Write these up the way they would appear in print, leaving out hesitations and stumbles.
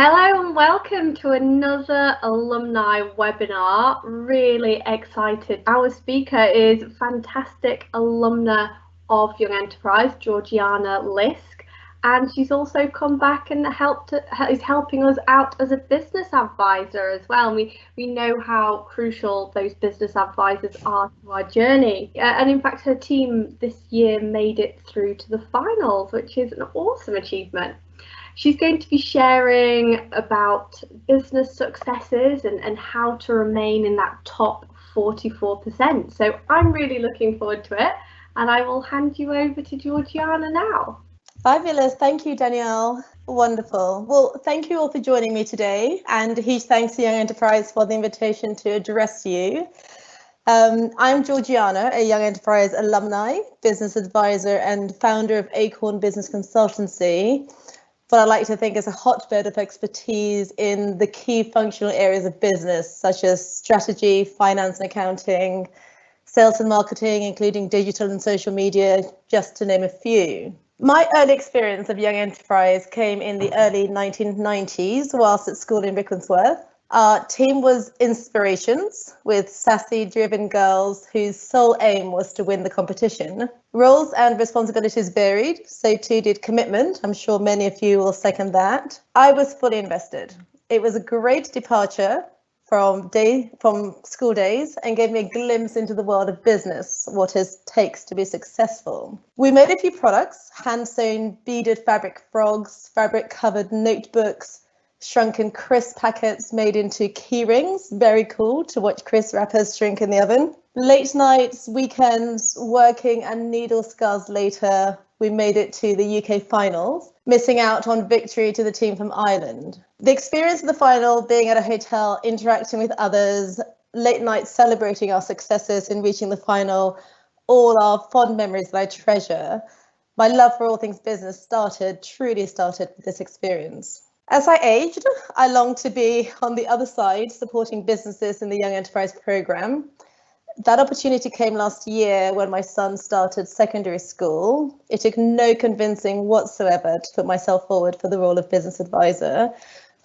Hello and welcome to another alumni webinar. Really excited. Our speaker is fantastic alumna of Young Enterprise, Georgiana Lisk, and she's also come back and is helping us out as a business advisor as well. We know how crucial those business advisors are to our journey. And in fact, her team this year made it through to the finals, which is an awesome achievement. She's going to be sharing about business successes and how to remain in that top 44%. So I'm really looking forward to it, and I will hand you over to Georgiana now. Fabulous. Thank you, Danielle. Wonderful. Well, thank you all for joining me today, and a huge thanks to Young Enterprise for the invitation to address you. I'm Georgiana, a Young Enterprise alumni, business advisor, and founder of Acorn Business Consultancy. But I like to think is a hotbed of expertise in the key functional areas of business, such as strategy, finance and accounting, sales and marketing, including digital and social media, just to name a few. My early experience of Young Enterprise came in the early 1990s whilst at school in Rickmansworth. Our team was Inspirations, with sassy, driven girls whose sole aim was to win the competition. Roles and responsibilities varied, so too did commitment. I'm sure many of you will second that. I was fully invested. It was a great departure from school days and gave me a glimpse into the world of business, what it takes to be successful. We made a few products: hand-sewn beaded fabric frogs, fabric-covered notebooks, shrunken crisp packets made into key rings. Very cool to watch crisp wrappers shrink in the oven. Late nights, weekends, working, and needle scars later, we made it to the UK finals, missing out on victory to the team from Ireland. The experience of the final, being at a hotel, interacting with others, late nights celebrating our successes in reaching the final, all are fond memories that I treasure. My love for all things business truly started with this experience. As I aged, I longed to be on the other side, supporting businesses in the Young Enterprise programme. That opportunity came last year when my son started secondary school. It took no convincing whatsoever to put myself forward for the role of business advisor.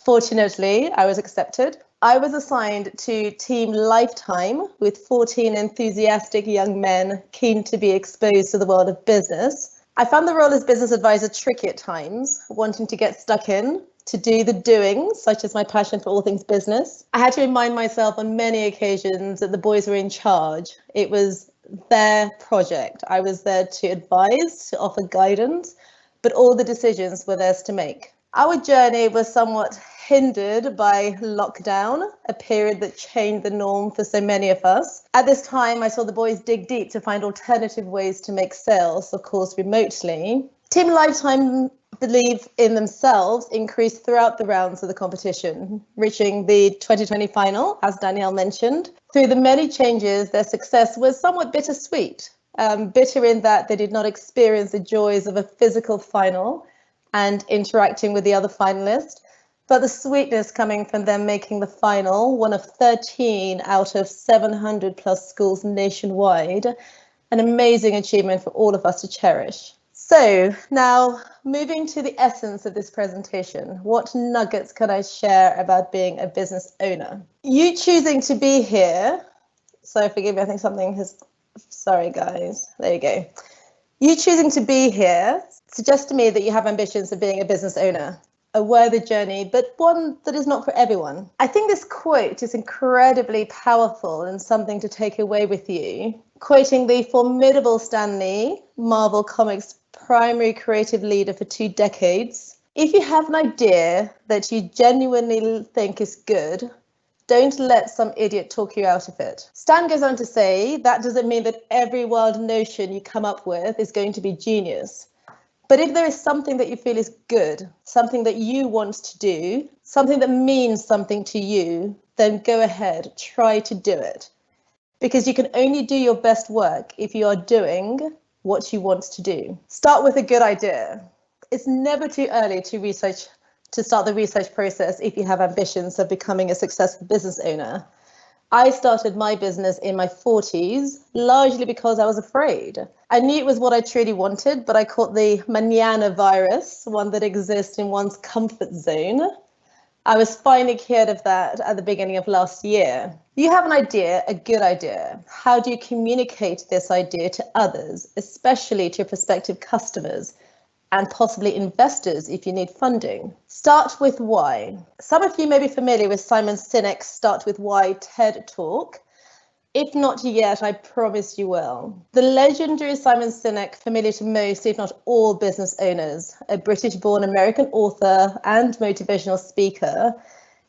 Fortunately, I was accepted. I was assigned to Team Lifetime with 14 enthusiastic young men keen to be exposed to the world of business. I found the role as business advisor tricky at times, wanting to get stuck in, to do the doing, such as my passion for all things business. I had to remind myself on many occasions that the boys were in charge. It was their project. I was there to advise, to offer guidance, but all the decisions were theirs to make. Our journey was somewhat hindered by lockdown, a period that changed the norm for so many of us. At this time, I saw the boys dig deep to find alternative ways to make sales, of course, remotely. Team Lifetime believe in themselves increased throughout the rounds of the competition, reaching the 2020 final, as Danielle mentioned. Through the many changes, their success was somewhat bittersweet. Bitter in that they did not experience the joys of a physical final and interacting with the other finalists, but the sweetness coming from them making the final, one of 13 out of 700 plus schools nationwide, an amazing achievement for all of us to cherish. So now moving to the essence of this presentation, what nuggets can I share about being a business owner? You choosing to be here, so forgive me, I think something has, sorry guys, there you go. You choosing to be here suggests to me that you have ambitions of being a business owner, a worthy journey, but one that is not for everyone. I think this quote is incredibly powerful and something to take away with you. Quoting the formidable Stan Lee, Marvel Comics primary creative leader for 2 decades, if you have an idea that you genuinely think is good, don't let some idiot talk you out of it. Stan goes on to say that doesn't mean that every wild notion you come up with is going to be genius. But if there is something that you feel is good, something that you want to do, something that means something to you, then go ahead, try to do it. Because you can only do your best work if you are doing what you want to do. Start with a good idea. It's never too early to start the research process if you have ambitions of becoming a successful business owner. I started my business in my 40s, largely because I was afraid. I knew it was what I truly wanted, but I caught the manana virus, one that exists in one's comfort zone. I was finally cured of that at the beginning of last year. You have an idea, a good idea. How do you communicate this idea to others, especially to prospective customers and possibly investors if you need funding? Start with why. Some of you may be familiar with Simon Sinek's Start with Why TED Talk. If not yet, I promise you will. The legendary Simon Sinek, familiar to most, if not all business owners, a British-born American author and motivational speaker.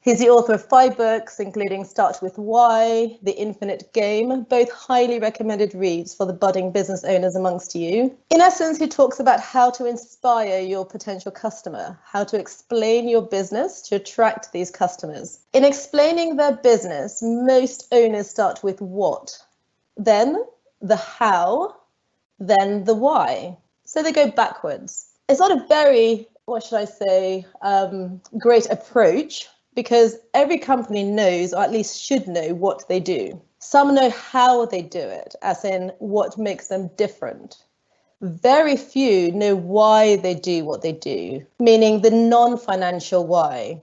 He's the author of 5 books, including Start With Why, The Infinite Game, both highly recommended reads for the budding business owners amongst you. In essence, he talks about how to inspire your potential customer, how to explain your business to attract these customers. In explaining their business, most owners start with what, then the how, then the why. So they go backwards. It's not a very, what should I say, great approach, because every company knows, or at least should know, what they do. Some know how they do it, as in what makes them different. Very few know why they do what they do, meaning the non-financial why.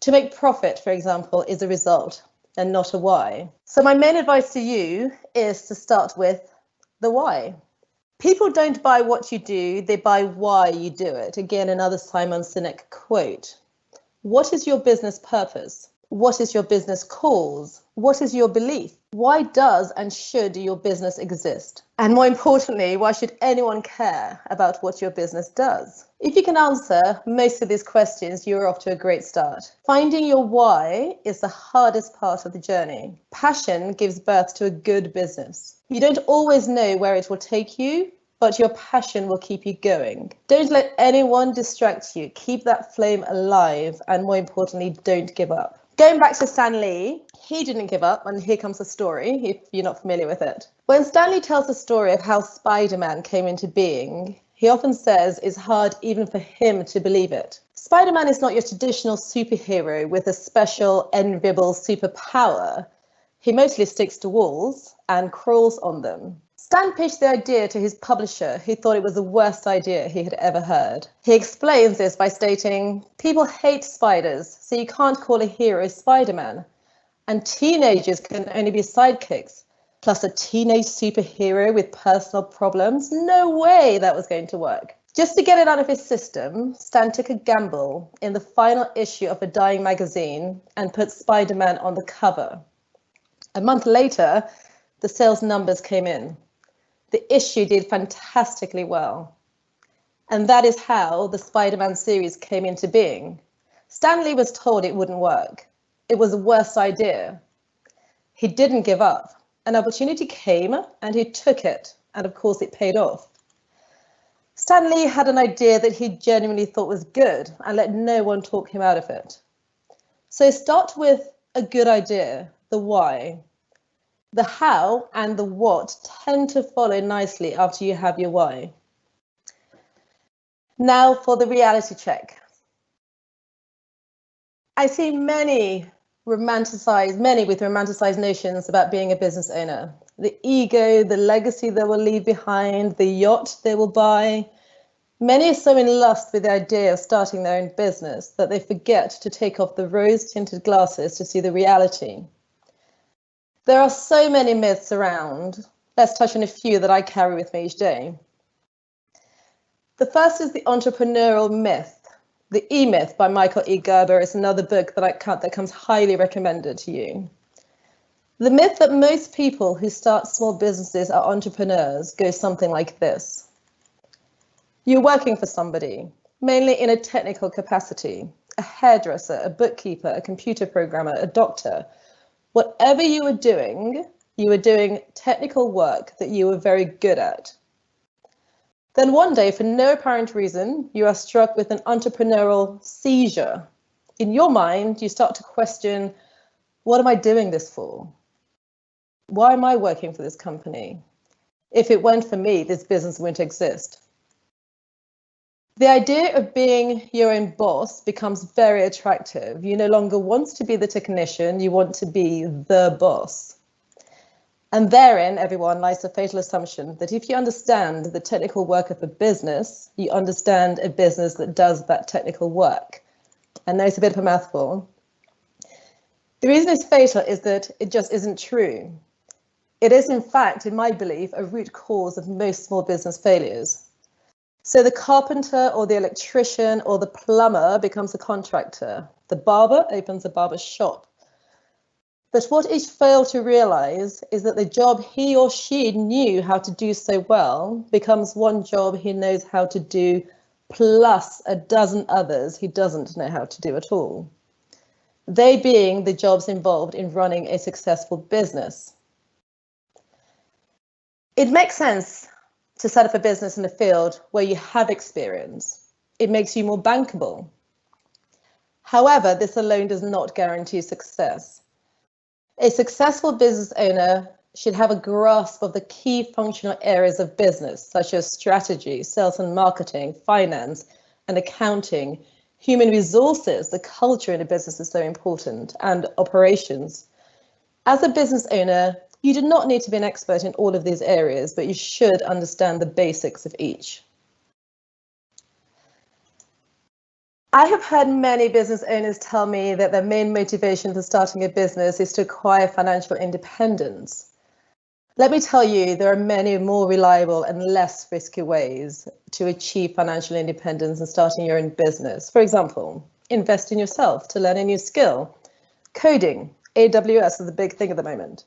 To make profit, for example, is a result and not a why. So my main advice to you is to start with the why. People don't buy what you do, they buy why you do it. Again, another Simon Sinek quote. What is your business purpose? What is your business cause? What is your belief? Why does and should your business exist? And more importantly, why should anyone care about what your business does? If you can answer most of these questions, you're off to a great start. Finding your why is the hardest part of the journey. Passion gives birth to a good business. You don't always know where it will take you, but your passion will keep you going. Don't let anyone distract you. Keep that flame alive, and more importantly, don't give up. Going back to Stan Lee, he didn't give up, and here comes the story, if you're not familiar with it. When Stan Lee tells the story of how Spider-Man came into being, he often says it's hard even for him to believe it. Spider-Man is not your traditional superhero with a special, enviable superpower. He mostly sticks to walls and crawls on them. Stan pitched the idea to his publisher, who thought it was the worst idea he had ever heard. He explains this by stating, people hate spiders, so you can't call a hero Spider-Man. And teenagers can only be sidekicks. Plus a teenage superhero with personal problems? No way that was going to work. Just to get it out of his system, Stan took a gamble in the final issue of a dying magazine and put Spider-Man on the cover. A month later, the sales numbers came in. The issue did fantastically well. And that is how the Spider-Man series came into being. Stan Lee was told it wouldn't work. It was the worst idea. He didn't give up. An opportunity came and he took it. And of course it paid off. Stan Lee had an idea that he genuinely thought was good and let no one talk him out of it. So start with a good idea, the why. The how and the what tend to follow nicely after you have your why. Now for the reality check. I see many with romanticized notions about being a business owner. The ego, the legacy they will leave behind, the yacht they will buy. Many are so in lust with the idea of starting their own business that they forget to take off the rose-tinted glasses to see the reality. There are so many myths around. Let's touch on a few that I carry with me each day. The first is the entrepreneurial myth. The E-Myth by Michael E. Gerber is another book that comes highly recommended to you. The myth that most people who start small businesses are entrepreneurs goes something like this. You're working for somebody, mainly in a technical capacity, a hairdresser, a bookkeeper, a computer programmer, a doctor. Whatever you were doing technical work that you were very good at. Then one day, for no apparent reason, you are struck with an entrepreneurial seizure. In your mind, you start to question, what am I doing this for? Why am I working for this company? If it weren't for me, this business wouldn't exist. The idea of being your own boss becomes very attractive. You no longer want to be the technician, you want to be the boss. And therein, everyone, lies the fatal assumption that if you understand the technical work of a business, you understand a business that does that technical work. I know it's a bit of a mouthful. The reason it's fatal is that it just isn't true. It is, in fact, in my belief, a root cause of most small business failures. So the carpenter or the electrician or the plumber becomes a contractor. The barber opens a barber shop. But what each failed to realize is that the job he or she knew how to do so well becomes one job he knows how to do plus a dozen others he doesn't know how to do at all. They being the jobs involved in running a successful business. It makes sense to set up a business in a field where you have experience. It makes you more bankable. However, this alone does not guarantee success. A successful business owner should have a grasp of the key functional areas of business, such as strategy, sales and marketing, finance and accounting, human resources. The culture in a business is so important, and operations. As a business owner, you do not need to be an expert in all of these areas, but you should understand the basics of each. I have heard many business owners tell me that their main motivation for starting a business is to acquire financial independence. Let me tell you, there are many more reliable and less risky ways to achieve financial independence and starting your own business. For example, invest in yourself to learn a new skill. Coding, AWS is a big thing at the moment.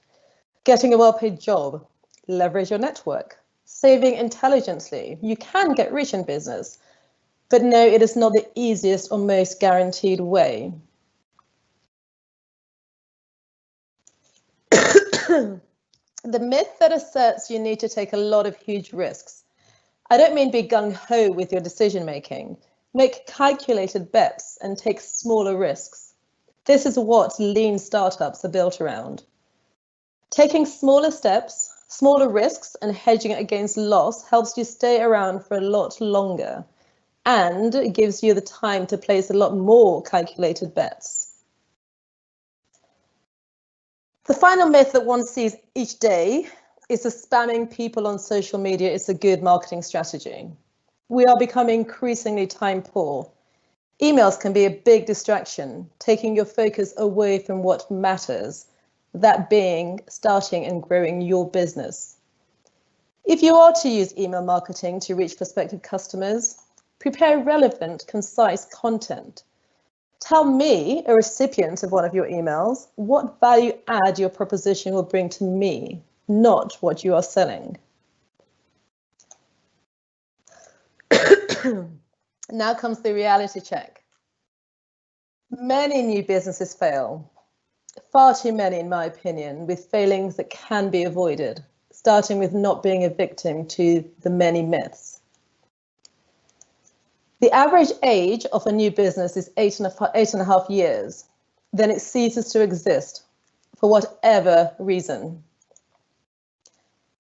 Getting a well-paid job, leverage your network. Saving intelligently, you can get rich in business. But no, it is not the easiest or most guaranteed way. The myth that asserts you need to take a lot of huge risks. I don't mean be gung-ho with your decision making. Make calculated bets and take smaller risks. This is what lean startups are built around. Taking smaller steps, smaller risks, and hedging against loss helps you stay around for a lot longer. And it gives you the time to place a lot more calculated bets. The final myth that one sees each day is that spamming people on social media is a good marketing strategy. We are becoming increasingly time poor. Emails can be a big distraction, taking your focus away from what matters, that being starting and growing your business. If you are to use email marketing to reach prospective customers, prepare relevant, concise content. Tell me, a recipient of one of your emails, what value add your proposition will bring to me, not what you are selling. Now comes the reality check. Many new businesses fail. Far too many, in my opinion, with failings that can be avoided, starting with not being a victim to the many myths. The average age of a new business is 8.5 years. Then it ceases to exist for whatever reason.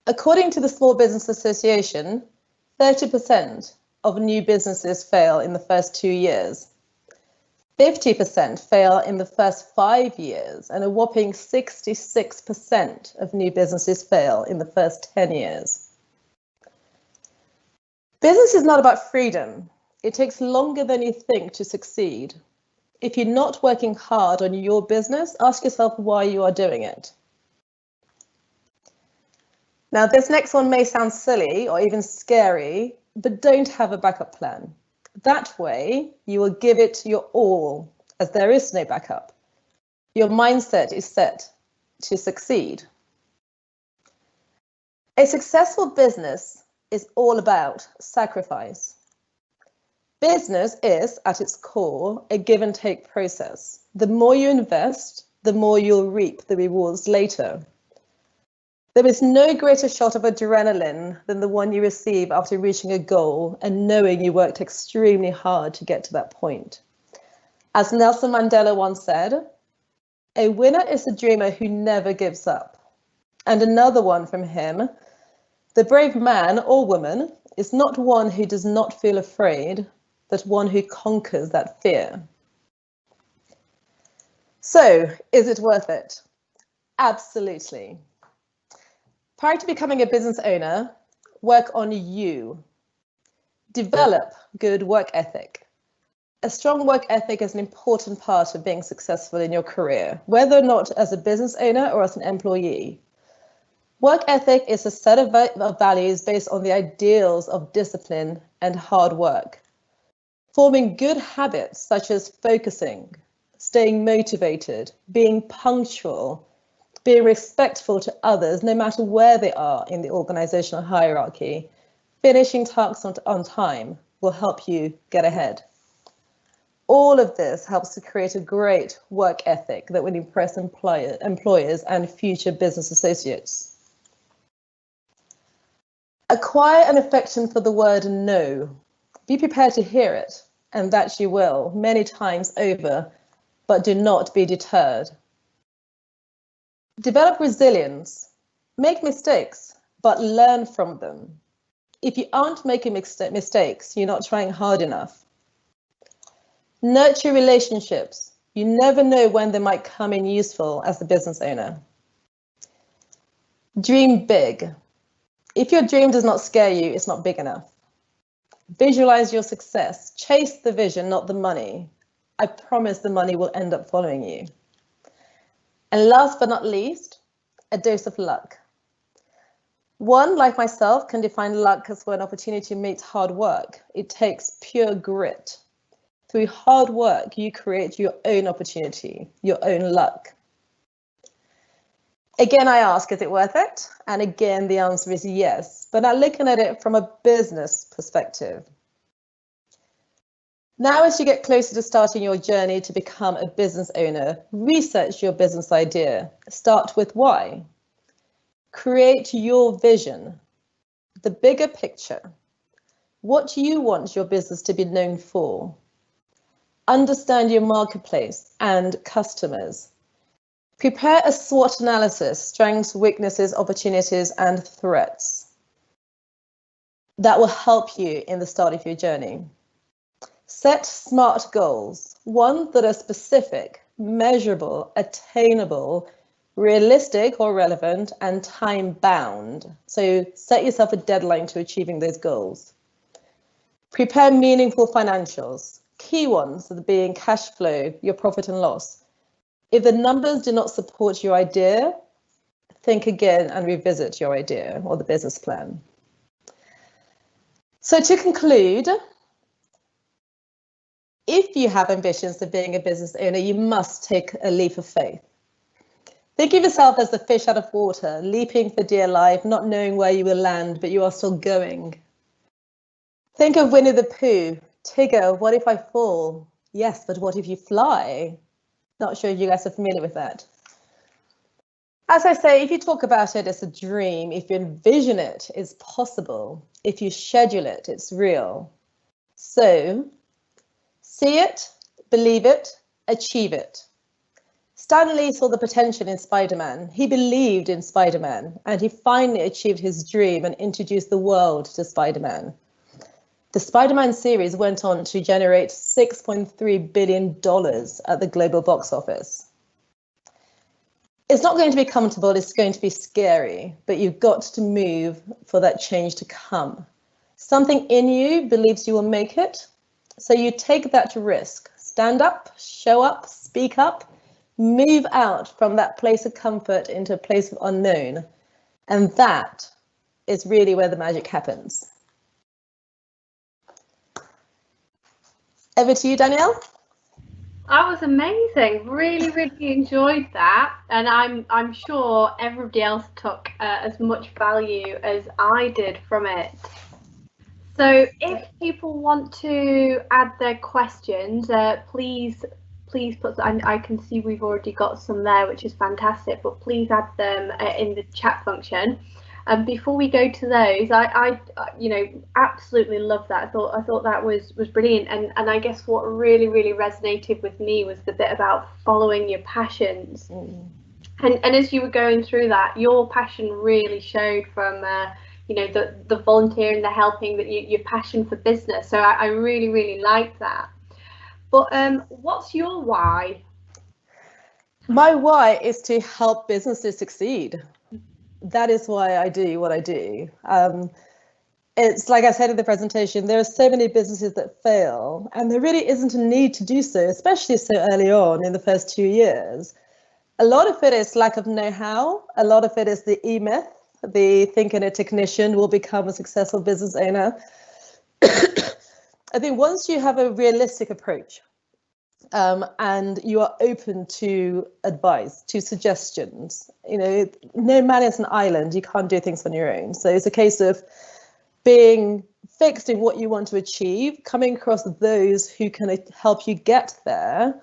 According to the Small Business Association, 30% of new businesses fail in the first 2 years. 50% fail in the first 5 years, and a whopping 66% of new businesses fail in the first 10 years. Business is not about freedom. It takes longer than you think to succeed. If you're not working hard on your business, ask yourself why you are doing it. Now, this next one may sound silly or even scary, but don't have a backup plan. That way, you will give it your all, as there is no backup. Your mindset is set to succeed. A successful business is all about sacrifice. Business is, at its core, a give and take process. The more you invest, the more you'll reap the rewards later. There is no greater shot of adrenaline than the one you receive after reaching a goal and knowing you worked extremely hard to get to that point. As Nelson Mandela once said, a winner is a dreamer who never gives up. And another one from him, the brave man or woman is not one who does not feel afraid, but one who conquers that fear. So, is it worth it? Absolutely. Prior to becoming a business owner, work on you. Develop good work ethic. A strong work ethic is an important part of being successful in your career, whether or not as a business owner or as an employee. Work ethic is a set of values based on the ideals of discipline and hard work. Forming good habits such as focusing, staying motivated, being punctual, being respectful to others no matter where they are in the organizational hierarchy, finishing tasks on time will help you get ahead. All of this helps to create a great work ethic that will impress employers and future business associates. Acquire an affection for the word no. Be prepared to hear it, and that you will, many times over, but do not be deterred. Develop resilience. Make mistakes, but learn from them. If you aren't making mistakes, you're not trying hard enough. Nurture relationships. You never know when they might come in useful as a business owner. Dream big. If your dream does not scare you, it's not big enough. Visualize your success. Chase the vision, not the money. I promise the money will end up following you. And last but not least, a dose of luck. One, like myself, can define luck as when opportunity meets hard work. It takes pure grit. Through hard work, you create your own opportunity, your own luck. Again, I ask, is it worth it? And again, the answer is yes, but now looking at it from a business perspective. Now, as you get closer to starting your journey to become a business owner, research your business idea. Start with why. Create your vision, the bigger picture. What do you want your business to be known for? Understand your marketplace and customers. Prepare a SWOT analysis, strengths, weaknesses, opportunities, and threats. That will help you in the start of your journey. Set SMART goals, ones that are specific, measurable, attainable, realistic or relevant, and time-bound. So set yourself a deadline to achieving those goals. Prepare meaningful financials. Key ones being cash flow, your profit and loss. If the numbers do not support your idea, think again and revisit your idea or the business plan. So to conclude, if you have ambitions of being a business owner, you must take a leap of faith. Think of yourself as the fish out of water, leaping for dear life, not knowing where you will land, but you are still going. Think of Winnie the Pooh. Tigger, what if I fall? Yes, but what if you fly? Not sure you guys are familiar with that. As I say, if you talk about it as a dream, if you envision it, it's possible. If you schedule it, it's real. So, see it, believe it, achieve it. Stan Lee saw the potential in Spider-Man. He believed in Spider-Man, and he finally achieved his dream and introduced the world to Spider-Man. The Spider-Man series went on to generate $6.3 billion at the global box office. It's not going to be comfortable, it's going to be scary, but you've got to move for that change to come. Something in you believes you will make it, so you take that risk. Stand up, show up, speak up, move out from that place of comfort into a place of unknown. And that is really where the magic happens. Over to you, Danielle. That was amazing. Really enjoyed that, and I'm sure everybody else took as much value as I did from it. So, if people want to add their questions, please put. I can see we've already got some there, which is fantastic. But please add them in the chat function. And before we go to those, I absolutely love that. I thought that was brilliant. And I guess what really resonated with me was the bit about following your passions. And as you were going through that, your passion really showed from the volunteering, the helping, that your passion for business. So I really liked that. But what's your why? My why is to help businesses succeed. That is why I do what I do. it's like I said in the presentation, there are so many businesses that fail, and there really isn't a need to do so, especially so early on in the first 2 years. A lot of it is lack of know-how. A lot of it is the E-myth, the thinking a technician will become a successful business owner. I think once you have a realistic approach, and you are open to advice, to suggestions, no man is an island, you can't do things on your own. So it's a case of being fixed in what you want to achieve, coming across those who can help you get there,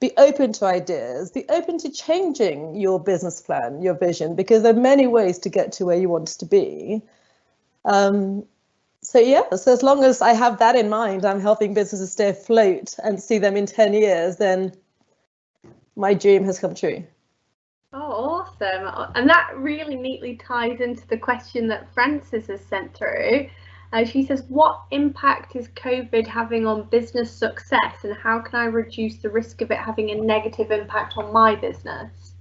be open to ideas, be open to changing your business plan, your vision, because there are many ways to get to where you want to be. So as long as I have that in mind, I'm helping businesses stay afloat and see them in 10 years, then my dream has come true. Oh, awesome. And that really neatly ties into the question that Frances has sent through. She says, what impact is COVID having on business success, and how can I reduce the risk of it having a negative impact on my business?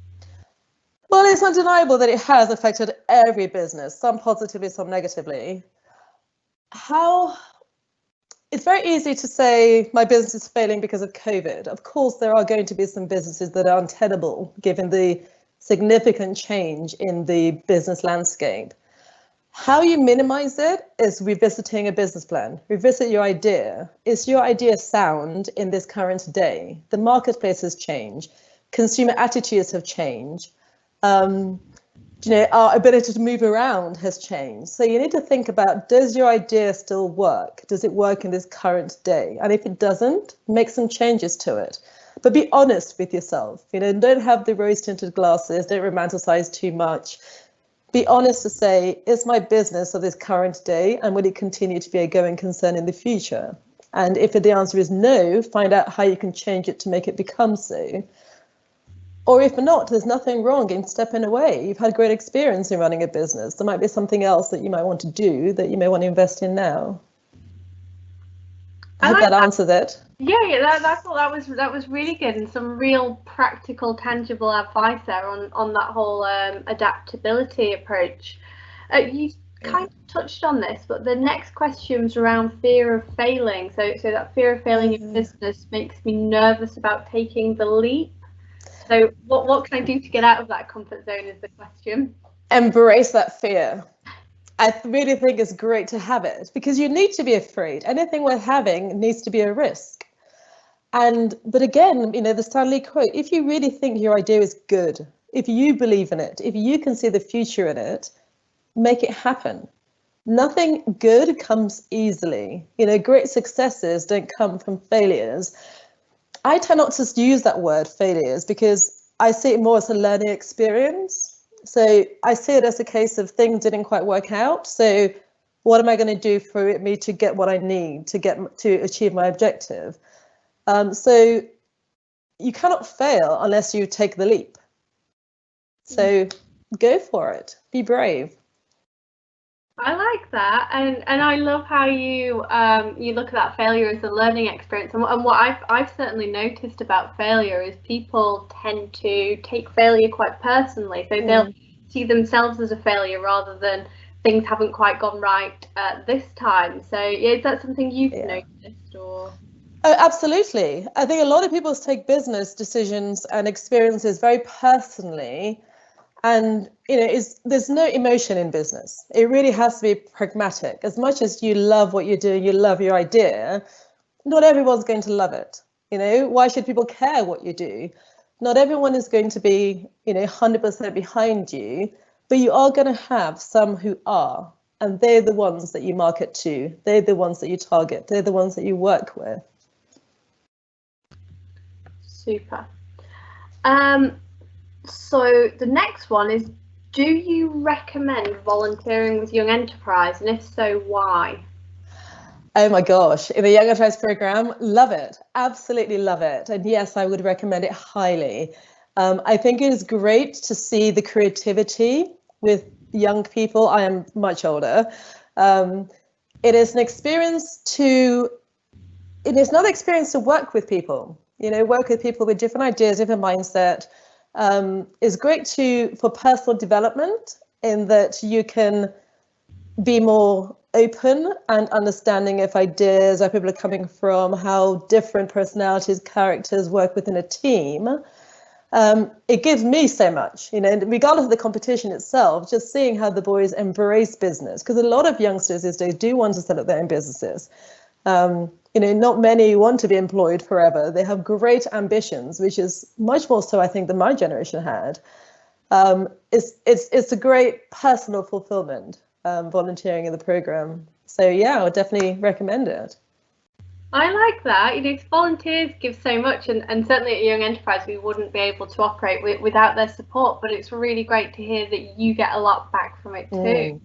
Well, it's undeniable that it has affected every business, some positively, some negatively. It's very easy to say my business is failing because of COVID. Of course, there are going to be some businesses that are untenable given the significant change in the business landscape. How you minimize it is revisiting a business plan. Revisit your idea. Is your idea sound in this current day? The marketplace has changed. Consumer attitudes have changed. Our ability to move around has changed. So you need to think about, does your idea still work? Does it work in this current day? And if it doesn't, make some changes to it. But be honest with yourself. Don't have the rose-tinted glasses. Don't romanticize too much. Be honest to say, is my business of this current day, and will it continue to be a going concern in the future? And if the answer is no, find out how you can change it to make it become so. Or if not, there's nothing wrong in stepping away. You've had great experience in running a business. There might be something else that you might want to do that you may want to invest in now. I hope that answered it. Yeah, that was really good, and some real practical, tangible advice there on that whole adaptability approach. You kind of touched on this, but the next question's around fear of failing. So that fear of failing in business makes me nervous about taking the leap. So what can I do to get out of that comfort zone is the question. Embrace that fear. I really think it's great to have it, because you need to be afraid. Anything worth having needs to be a risk. But again, the Stanley quote, if you really think your idea is good, if you believe in it, if you can see the future in it, make it happen. Nothing good comes easily. Great successes don't come from failures. I tend not to use that word failures, because I see it more as a learning experience. So I see it as a case of things didn't quite work out. So what am I going to do for me to get what I need to achieve my objective? So you cannot fail unless you take the leap. So go for it. Be brave. I like that, and I love how you look at that failure as a learning experience. And what I've certainly noticed about failure is people tend to take failure quite personally. So they'll see themselves as a failure rather than things haven't quite gone right this time. So is that something you've noticed, or? Oh, absolutely. I think a lot of people take business decisions and experiences very personally. And there's no emotion in business. It really has to be pragmatic. As much as you love what you're doing, you love your idea, not everyone's going to love it. Why should people care what you do? Not everyone is going to be 100% behind you, but you are going to have some who are, and they're the ones that you market to. They're the ones that you target. They're the ones that you work with. Super. So the next one is, do you recommend volunteering with Young Enterprise, and if so, why? Oh my gosh, in the Young Enterprise program, love it, absolutely love it. And yes, I would recommend it highly. I think it is great to see the creativity with young people. I am much older. It is an experience it is not an experience to work with people, work with people with different ideas, different mindset. Is great for personal development, in that you can be more open and understanding of ideas, where people are coming from, how different personalities, characters work within a team. It gives me so much, regardless of the competition itself, just seeing how the boys embrace business, because a lot of youngsters these days do want to set up their own businesses. Not many want to be employed forever. They have great ambitions, which is much more so, I think, than my generation had. It's a great personal fulfillment, volunteering in the program. So yeah, I would definitely recommend it. I like that. Volunteers give so much, and certainly at Young Enterprise we wouldn't be able to operate without their support, but it's really great to hear that you get a lot back from it too.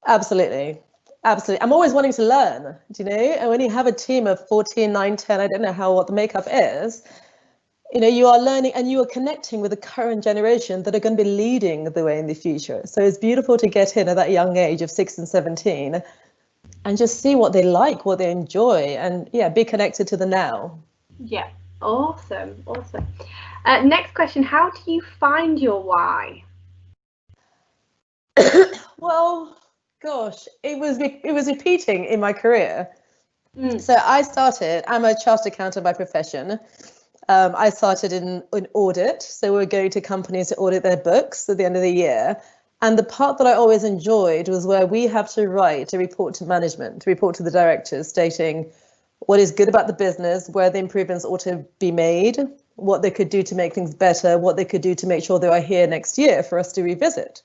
Absolutely. I'm always wanting to learn, and when you have a team of 14, 9, 10, I don't know what the makeup is, you are learning and you are connecting with the current generation that are going to be leading the way in the future. So it's beautiful to get in at that young age of 6 and 17 and just see what they like, what they enjoy, and be connected to the now. Yeah, awesome. Next question, how do you find your why? Well, gosh, it was repeating in my career. So I'm a chartered accountant by profession. I started in audit, so we're going to companies to audit their books at the end of the year. And the part that I always enjoyed was where we have to write a report to management, to report to the directors, stating what is good about the business, where the improvements ought to be made, what they could do to make things better, what they could do to make sure they are here next year for us to revisit.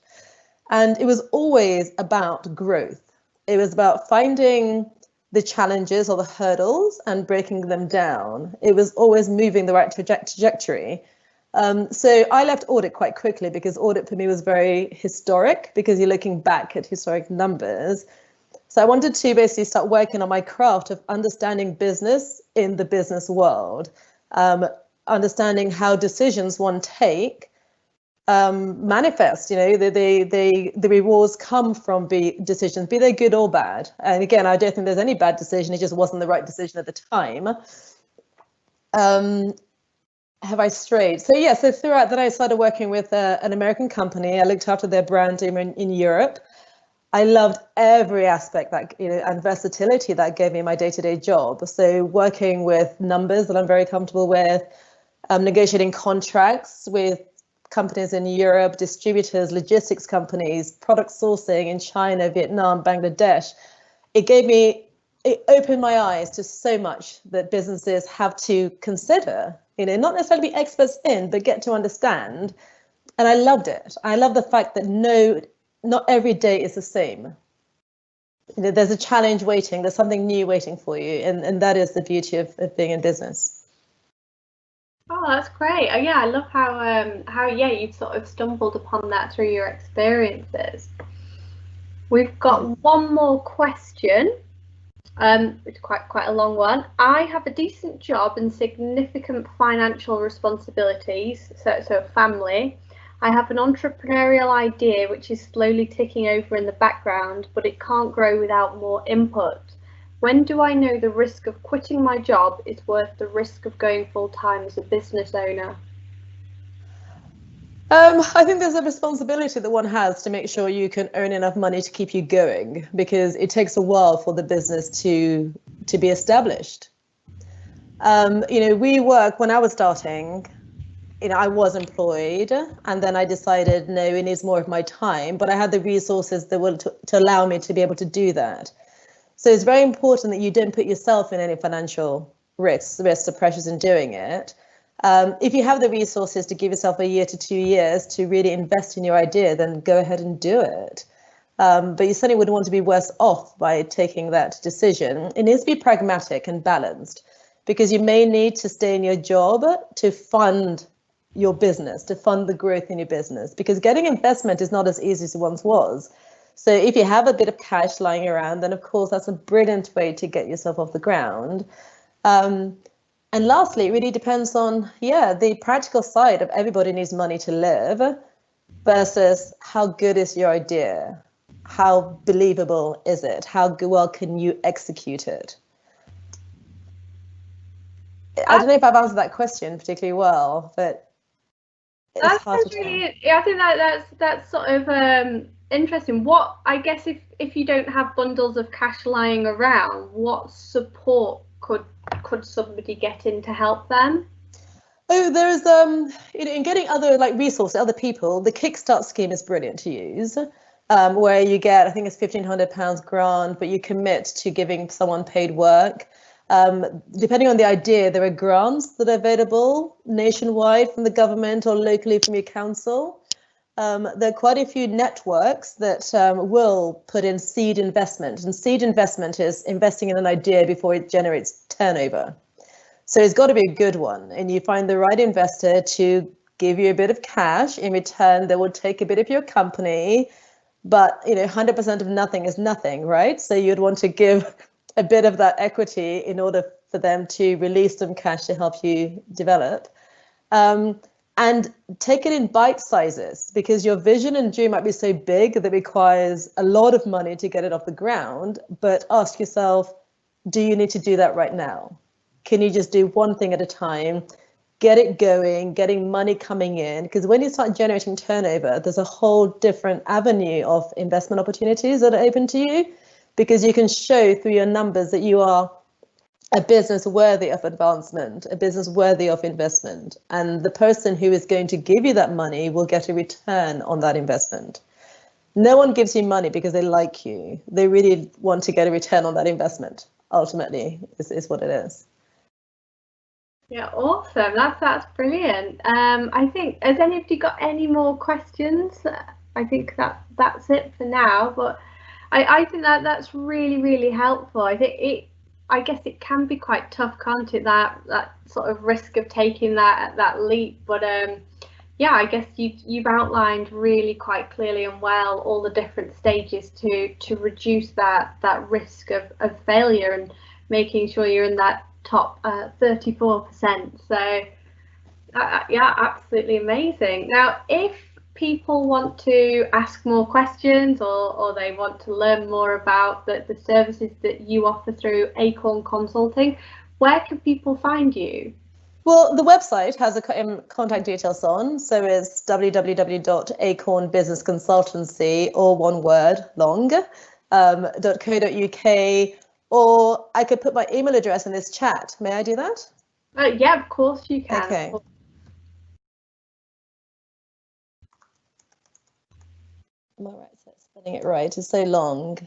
And it was always about growth. It was about finding the challenges or the hurdles and breaking them down. It was always moving the right trajectory. So I left audit quite quickly because audit for me was very historic, because you're looking back at historic numbers. So I wanted to basically start working on my craft of understanding business in the business world, understanding how decisions one take manifest, the rewards come from decisions, be they good or bad. And again, I don't think there's any bad decision. It just wasn't the right decision at the time. Have I strayed? So throughout that, I started working with an American company. I looked after their brand in Europe. I loved every aspect and versatility that gave me my day-to-day job. So working with numbers that I'm very comfortable with, negotiating contracts with companies in Europe, distributors, logistics companies, product sourcing in China, Vietnam, Bangladesh. It opened my eyes to so much that businesses have to consider, not necessarily be experts in, but get to understand. And I loved it. I love the fact that not every day is the same. There's a challenge waiting, there's something new waiting for you. And that is the beauty of being in business. Oh, that's great. Yeah, I love how you've sort of stumbled upon that through your experiences. We've got one more question, which is quite a long one. I have a decent job and significant financial responsibilities, so family. I have an entrepreneurial idea which is slowly ticking over in the background, but it can't grow without more input. When do I know the risk of quitting my job is worth the risk of going full-time as a business owner? I think there's a responsibility that one has to make sure you can earn enough money to keep you going, because it takes a while for the business to be established. When I was starting, I was employed, and then I decided, no, it needs more of my time, but I had the resources that were to allow me to be able to do that. So it's very important that you don't put yourself in any financial risks or pressures in doing it. If you have the resources to give yourself 1 to 2 years to really invest in your idea, then go ahead and do it. But you certainly wouldn't want to be worse off by taking that decision. It needs to be pragmatic and balanced, because you may need to stay in your job to fund your business, to fund the growth in your business, because getting investment is not as easy as it once was. So if you have a bit of cash lying around, then of course that's a brilliant way to get yourself off the ground. And lastly, it really depends on, the practical side of everybody needs money to live versus how good is your idea? How believable is it? How well can you execute it? I don't know if I've answered that question particularly well, but it's hard to tell. I think that's sort of interesting. What, I guess, if you don't have bundles of cash lying around, what support could somebody get in to help them? Oh, there's in getting other like resources, other people, the Kickstart scheme is brilliant to use. Where you get, I think it's £1,500 grant, but you commit to giving someone paid work. Depending on the idea, there are grants that are available nationwide from the government or locally from your council. There are quite a few networks that will put in seed investment, and seed investment is investing in an idea before it generates turnover. So it's got to be a good one, and you find the right investor to give you a bit of cash. In return, they will take a bit of your company, but 100% of nothing is nothing, right? So you'd want to give a bit of that equity in order for them to release some cash to help you develop. And take it in bite sizes, because your vision and dream might be so big that it requires a lot of money to get it off the ground. But ask yourself, do you need to do that right now? Can you just do one thing at a time, get it going, getting money coming in? Because when you start generating turnover, there's a whole different avenue of investment opportunities that are open to you, because you can show through your numbers that you are a business worthy of advancement, a business worthy of investment. And the person who is going to give you that money will get a return on that investment. No one gives you money because they like you. They really want to get a return on that investment, ultimately, is what it is. Yeah, awesome. That's brilliant. I think, has anybody got any more questions? I think that's it for now. But I think that's really, really helpful. I guess it can be quite tough, can't it? That sort of risk of taking that leap. But yeah, I guess you've outlined really quite clearly and well all the different stages to reduce that risk of failure, and making sure you're in that top 34%. So yeah, absolutely amazing. Now, if people want to ask more questions, or they want to learn more about the services that you offer through Acorn Consulting, where can people find you? Well, the website has a contact details on, so it's www.acornbusinessconsultancy, or one word long, .co.uk, or I could put my email address in this chat. May I do that? Yeah, of course you can. Okay. Am I right? So spelling it right. It's so long.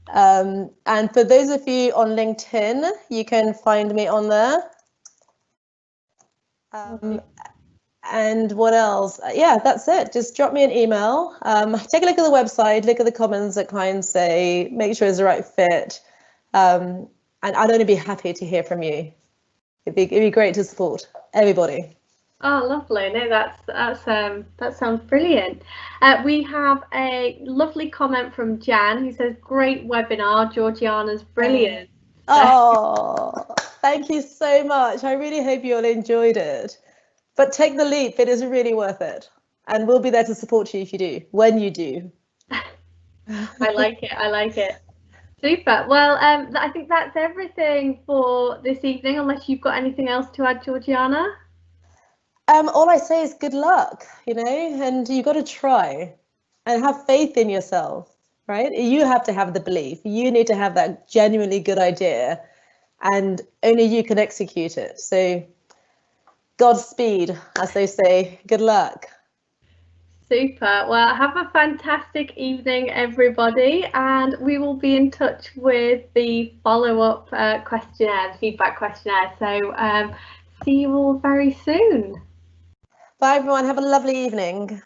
And for those of you on LinkedIn, you can find me on there. And what else? Yeah, that's it. Just drop me an email. Take a look at the website, look at the comments that clients say, make sure it's the right fit. And I'd only be happy to hear from you. It'd be great to support everybody. Oh, lovely. No, that sounds brilliant. We have a lovely comment from Jan, who says, great webinar, Georgiana's brilliant. Oh, thank you so much. I really hope you all enjoyed it. But take the leap, it is really worth it. And we'll be there to support you if you do, when you do. I like it. Super. Well, I think that's everything for this evening, unless you've got anything else to add, Georgiana. All I say is good luck, and you got to try and have faith in yourself, right? You have to have the belief. You need to have that genuinely good idea, and only you can execute it. So Godspeed, as they say. Good luck. Super. Well, have a fantastic evening, everybody, and we will be in touch with the follow-up questionnaire, the feedback questionnaire. So see you all very soon. Bye, everyone. Have a lovely evening.